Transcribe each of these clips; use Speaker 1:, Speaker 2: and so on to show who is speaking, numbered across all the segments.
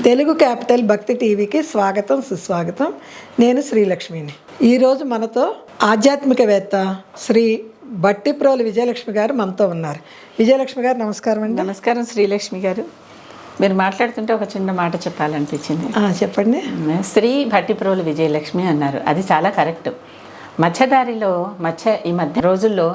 Speaker 1: Telugu capital భక్తి టీవీకి స్వాగతం సుస్వాగతం. నేను శ్రీలక్ష్మిని. ఈరోజు మనతో ఆధ్యాత్మికవేత్త శ్రీ బట్టిప్రోలు విజయలక్ష్మి గారు మనతో ఉన్నారు. విజయలక్ష్మి గారు నమస్కారం అండి.
Speaker 2: నమస్కారం శ్రీలక్ష్మి గారు. మీరు మాట్లాడుతుంటే ఒక చిన్న మాట చెప్పాలనిపించింది.
Speaker 1: చెప్పండి.
Speaker 2: శ్రీ బట్టిప్రోలు విజయలక్ష్మి అన్నారు, అది చాలా కరెక్ట్. మధ్యదారిలో ఈ మధ్య రోజుల్లో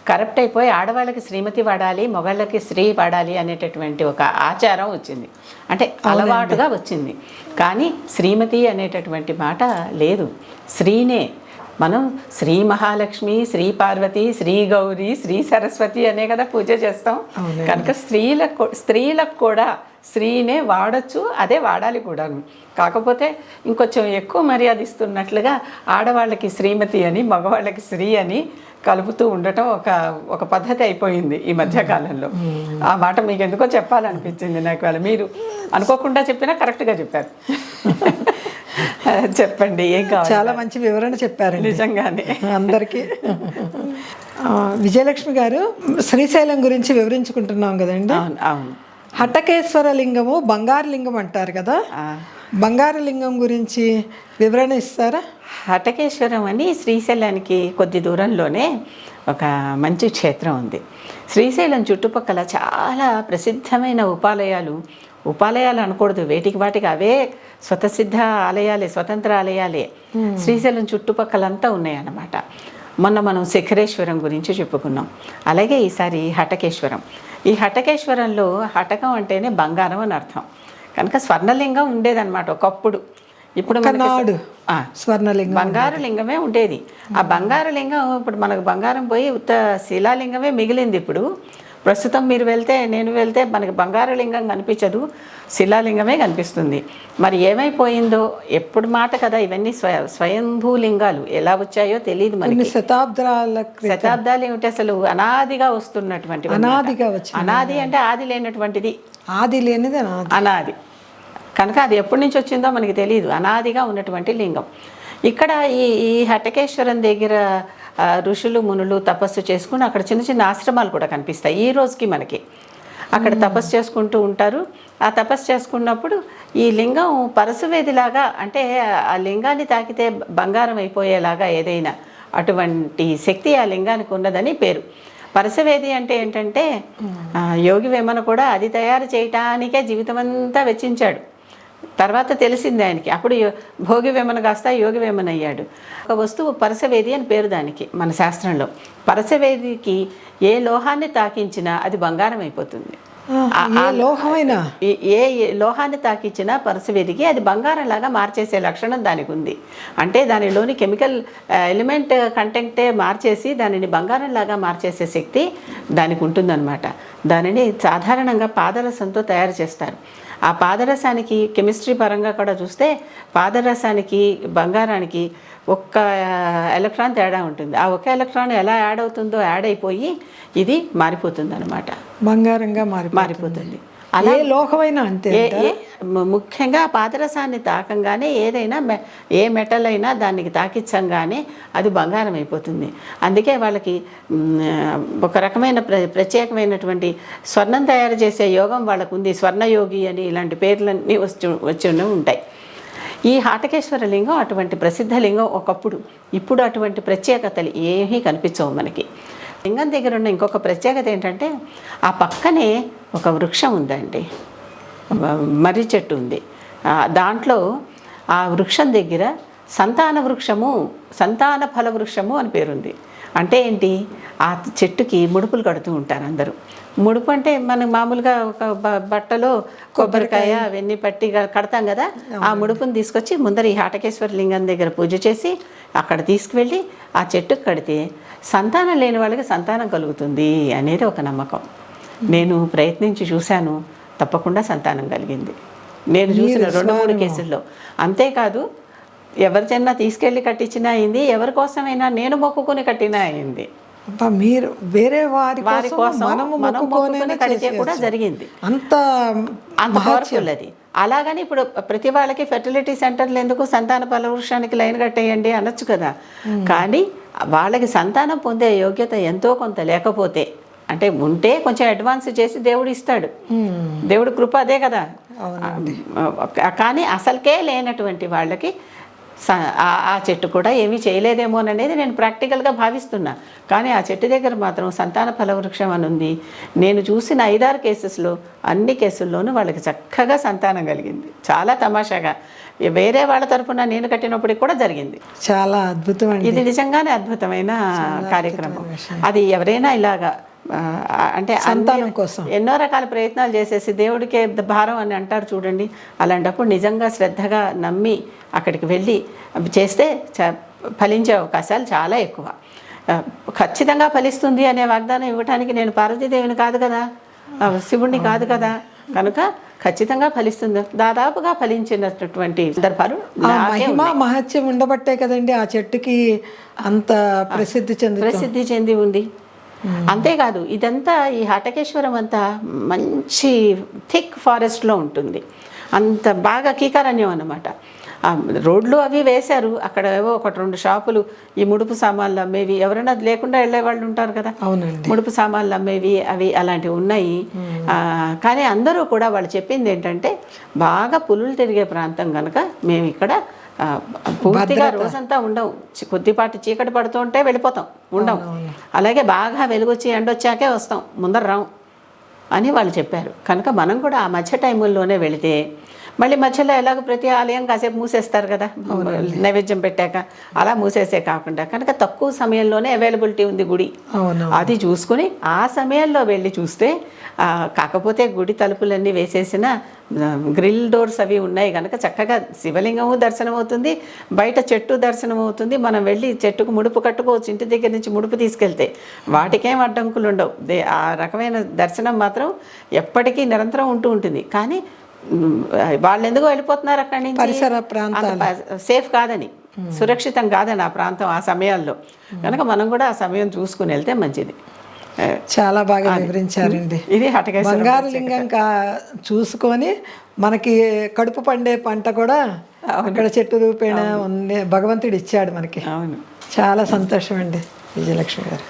Speaker 2: కరప్ట్ అయిపోయి ఆడవాళ్ళకి శ్రీమతి వాడాలి, మగవాళ్ళకి శ్రీ వాడాలి అనేటటువంటి ఒక ఆచారం వచ్చింది, అంటే అలవాటుగా వచ్చింది. కానీ శ్రీమతి అనేటటువంటి మాట లేదు, శ్రీనే. మనం శ్రీ మహాలక్ష్మి, శ్రీ పార్వతి, శ్రీ గౌరీ, శ్రీ సరస్వతి అనే కదా పూజ చేస్తాం. కనుక స్త్రీలకు కూడా శ్రీనే వాడచ్చు, అదే వాడాలి కూడాను. కాకపోతే ఇంకొంచెం ఎక్కువ మర్యాద ఇస్తున్నట్లుగా ఆడవాళ్ళకి శ్రీమతి అని, మగవాళ్ళకి శ్రీ అని కలుపుతూ ఉండటం ఒక పద్ధతి అయిపోయింది ఈ మధ్యకాలంలో. ఆ మాట మీకు ఎందుకో చెప్పాలనిపించింది నాకు. వాళ్ళు మీరు అనుకోకుండా చెప్పినా కరెక్ట్గా చెప్పారు. చెప్పండి, ఏం కావాలి?
Speaker 1: చాలా మంచి వివరణ చెప్పారు
Speaker 2: నిజంగానే
Speaker 1: అందరికీ. విజయలక్ష్మి గారు, శ్రీశైలం గురించి వివరించుకుంటున్నాం కదండి.
Speaker 2: అవును అవును.
Speaker 1: హటకేశ్వర లింగము బంగారు లింగం అంటారు కదా, బంగారు లింగం గురించి వివరణ ఇస్తారా?
Speaker 2: హటకేశ్వరం అని శ్రీశైలానికి కొద్ది దూరంలోనే ఒక మంచి క్షేత్రం ఉంది. శ్రీశైలం చుట్టుపక్కల చాలా ప్రసిద్ధమైన ఉపాలయాలు అనకూడదు, వాటికి అవే స్వతసిద్ధ ఆలయాలే, స్వతంత్ర ఆలయాలే శ్రీశైలం చుట్టుపక్కలంతా ఉన్నాయన్నమాట. మొన్న మనం శిఖరేశ్వరం గురించి చెప్పుకున్నాం, అలాగే ఈసారి హటకేశ్వరం. ఈ హటకేశ్వరంలో హటకం అంటేనే బంగారం అని అర్థం. కనుక స్వర్ణలింగం ఉండేదన్నమాట ఒకప్పుడు. ఇప్పుడు
Speaker 1: స్వర్ణలింగం,
Speaker 2: బంగారు లింగమే ఉండేది. ఆ బంగారు లింగం ఇప్పుడు మనకు బంగారం పోయి ఉత్త శిలాలింగమే మిగిలింది. ఇప్పుడు ప్రస్తుతం నేను వెళ్తే మనకి బంగారు లింగం కనిపించదు, శిలాలింగమే కనిపిస్తుంది. మరి ఏమైపోయిందో ఎప్పుడు మాట కదా, ఇవన్నీ స్వయంభూ లింగాలు ఎలా వచ్చాయో తెలియదు మనకి. శతాబ్దాలు ఏమిటి, అసలు అనాదిగా వస్తున్నటువంటి, అనాది అంటే ఆది లేనటువంటిది,
Speaker 1: ఆది లేనిది
Speaker 2: అనాది. కనుక అది ఎప్పటి నుంచి వచ్చిందో మనకి తెలియదు, అనాదిగా ఉన్నటువంటి లింగం. ఇక్కడ ఈ హటకేశ్వరం దగ్గర ఋషులు మునులు తపస్సు చేసుకుని అక్కడ చిన్న చిన్న ఆశ్రమాలు కూడా కనిపిస్తాయి ఈ రోజుకి మనకి. అక్కడ తపస్సు చేసుకుంటూ ఉంటారు. ఆ తపస్సు చేసుకున్నప్పుడు ఈ లింగం పరశువేదిలాగా, అంటే ఆ లింగాన్ని తాకితే బంగారం అయిపోయేలాగా ఏదైనా అటువంటి శక్తి ఆ లింగానికి ఉన్నదని పేరు. పరశువేది అంటే ఏంటంటే యోగి వేమన కూడా అది తయారు చేయటానికే జీవితం అంతా వెచ్చించాడు. తర్వాత తెలిసింది ఆయనకి, అప్పుడు భోగి వేమన కాస్త యోగి వేమన అయ్యాడు. ఒక వస్తువు పరశువేది అని పేరు దానికి మన శాస్త్రంలో. పరశువేదికి ఏ లోహాన్ని తాకించినా అది బంగారం అయిపోతుంది. ఏ లోహాన్ని తాకించినా పరశువేదికి అది బంగారం లాగా మార్చేసే లక్షణం దానికి ఉంది. అంటే దానిలోని కెమికల్ ఎలిమెంట్ కంటెంటే మార్చేసి దానిని బంగారం లాగా మార్చేసే శక్తి దానికి ఉంటుందన్నమాట. దానిని సాధారణంగా పాదరసంతో తయారు చేస్తారు. ఆ పాదరసానికి కెమిస్ట్రీ పరంగా కూడా చూస్తే పాదరసానికి బంగారానికి ఒక్క ఎలక్ట్రాన్ తేడా ఉంటుంది. ఆ ఒక్క ఎలక్ట్రాన్ ఎలా యాడ్ అవుతుందో యాడ్ అయిపోయి ఇది మారిపోతుంది అనమాట, బంగారంగా మారిపోతుంది. అలా లోహమైనా అంతే. ముఖ్యంగా పాదరసాన్ని తాకంగానే ఏదైనా ఏ మెటల్ అయినా దానికి తాకించంగానే అది బంగారం అయిపోతుంది. అందుకే వాళ్ళకి ఒక రకమైన ప్రత్యేకమైనటువంటి స్వర్ణం తయారు చేసే యోగం వాళ్ళకు ఉంది. స్వర్ణయోగి అని ఇలాంటి పేర్లన్నీ వచ్చి ఉంటాయి. ఈ హటకేశ్వర లింగం అటువంటి ప్రసిద్ధ లింగం ఒకప్పుడు. ఇప్పుడు అటువంటి ప్రత్యేకతలు ఏమీ కనిపించవు మనకి. లింగం దగ్గర ఉన్న ఇంకొక ప్రత్యేకత ఏంటంటే ఆ పక్కనే ఒక వృక్షం ఉందండి, మర్రి చెట్టు ఉంది. దాంట్లో ఆ వృక్షం దగ్గర సంతాన ఫల వృక్షము అని పేరుంది. అంటే ఏంటి, ఆ చెట్టుకి ముడుపులు కడుతూ ఉంటారు అందరూ. ముడుపు అంటే మనం మామూలుగా ఒక బట్టలో కొబ్బరికాయ అవన్నీ పట్టి కడతాం కదా, ఆ ముడుపుని తీసుకొచ్చి ముందర ఈ హటకేశ్వర లింగం దగ్గర పూజ చేసి అక్కడ తీసుకువెళ్ళి ఆ చెట్టుకు కడితే సంతానం లేని వాళ్ళకి సంతానం కలుగుతుంది అనేది ఒక నమ్మకం. నేను ప్రయత్నించి చూశాను, తప్పకుండా సంతానం కలిగింది. నేను చూసిన 2-3 కేసుల్లో. అంతేకాదు ఎవరికైనా తీసుకెళ్ళి కట్టించినా అయింది, ఎవరి కోసమైనా నేను మొక్కుకొని కట్టినా అయింది.
Speaker 1: మీరు వేరే వారి కోసం
Speaker 2: కడితే కూడా జరిగింది. అంత పవర్ఫుల్ అది. అలాగని ఇప్పుడు ప్రతి వాళ్ళకి ఫెర్టిలిటీ సెంటర్లు ఎందుకు, సంతాన ఫలవృక్షానికి లైన్ కట్టేయండి అనొచ్చు కదా. కానీ వాళ్ళకి సంతానం పొందే యోగ్యత ఎంతో కొంత లేకపోతే, అంటే ఉంటే కొంచెం అడ్వాన్స్ చేసి దేవుడు ఇస్తాడు. దేవుడు కృప అదే కదా. కానీ అసలుకే లేనటువంటి వాళ్ళకి ఆ చెట్టు కూడా ఏమీ చేయలేదేమోననేది నేను ప్రాక్టికల్గా భావిస్తున్నా. కానీ ఆ చెట్టు దగ్గర మాత్రం సంతాన ఫలవృక్షం అని ఉంది. నేను చూసిన 5-6 కేసెస్లో అన్ని కేసుల్లోనూ వాళ్ళకి చక్కగా సంతానం కలిగింది. చాలా తమాషాగా వేరే వాళ్ళ తరపున నేను కట్టినప్పటికి కూడా జరిగింది.
Speaker 1: చాలా అద్భుతం అండి.
Speaker 2: ఇది నిజంగానే అద్భుతమైన కార్యక్రమం. అది ఎవరైనా ఇలాగా అంటే
Speaker 1: సంతానం కోసం
Speaker 2: ఎన్నో రకాల ప్రయత్నాలు చేసేసి దేవుడికే భారం అని అంటారు చూడండి. అలాంటప్పుడు నిజంగా శ్రద్ధగా నమ్మి అక్కడికి వెళ్ళి చేస్తే ఫలించే అవకాశాలు చాలా ఎక్కువ. ఖచ్చితంగా ఫలిస్తుంది అనే వాగ్దానం ఇవ్వడానికి నేను పార్వతీదేవిని కాదు కదా, శివుణ్ణి కాదు కదా, కనుక ఖచ్చితంగా ఫలిస్తుంది. దాదాపుగా ఫలించినటువంటి సందర్భాలు
Speaker 1: మహిమ మహత్యం ఉండబట్టే కదండి ఆ చెట్టుకి అంత ప్రసిద్ధి
Speaker 2: చెంది ఉంది. అంతేకాదు ఇదంతా ఈ హటకేశ్వరం అంతా మంచి థిక్ ఫారెస్ట్లో ఉంటుంది. అంత బాగా కీకారణ్యం అన్నమాట. రోడ్లు అవి వేశారు. అక్కడ ఏవో 1-2 షాపులు ఈ ముడుపు సామాన్లు అమ్మేవి, ఎవరైనా లేకుండా వెళ్ళే వాళ్ళు ఉంటారు కదా, ముడుపు సామాన్లు అమ్మేవి అవి అలాంటివి ఉన్నాయి. కానీ అందరూ కూడా వాళ్ళు చెప్పింది ఏంటంటే బాగా పులులు తిరిగే ప్రాంతం కనుక మేము ఇక్కడ పూర్తిగా రోజంతా ఉండవు, కొద్దిపాటి చీకటి పడుతూ ఉంటే వెళ్ళిపోతాం, ఉండం. అలాగే బాగా వెలుగొచ్చి ఎండొచ్చాకే వస్తాం, ముందర రాం అని వాళ్ళు చెప్పారు. కనుక మనం కూడా ఆ మధ్య టైముల్లోనే వెళితే మళ్ళీ మధ్యలో ఎలాగో ప్రతి ఆలయం కాసేపు మూసేస్తారు కదా నైవేద్యం పెట్టాక, అలా మూసేసే కాకుండా కనుక తక్కువ సమయంలోనే అవైలబిలిటీ ఉంది గుడి, అది చూసుకుని ఆ సమయంలో వెళ్ళి చూస్తే, కాకపోతే గుడి తలుపులన్నీ వేసేసిన గ్రిల్ డోర్స్ అవి ఉన్నాయి కనుక చక్కగా శివలింగము దర్శనం అవుతుంది, బయట చెట్టు దర్శనం అవుతుంది. మనం వెళ్ళి చెట్టుకు ముడుపు కట్టుకోవచ్చు, ఇంటి దగ్గర నుంచి ముడుపు తీసుకెళ్తే వాటికేం అడ్డంకులు ఉండవు. ఆ రకమైన దర్శనం మాత్రం ఎప్పటికీ నిరంతరం ఉంటూ ఉంటుంది. కానీ వాళ్ళు ఎందుకు వెళ్ళిపోతున్నారు అక్కడి నుంచి,
Speaker 1: పరిసర ప్రాంతాలు
Speaker 2: సేఫ్ కాదని, సురక్షితం కాదని ఆ ప్రాంతం ఆ సమయాల్లో. కనుక మనం కూడా ఆ సమయం చూసుకుని వెళ్తే మంచిది.
Speaker 1: చాలా బాగా వివరించారండి.
Speaker 2: ఇది హటకేశ్వరం
Speaker 1: బంగారు లింగం చూసుకొని మనకి కడుపు పండే పంట కూడా అక్కడ చెట్టు రూపేణ ఉంది, భగవంతుడు ఇచ్చాడు మనకి.
Speaker 2: అవును,
Speaker 1: చాలా సంతోషం అండి విజయలక్ష్మి గారు.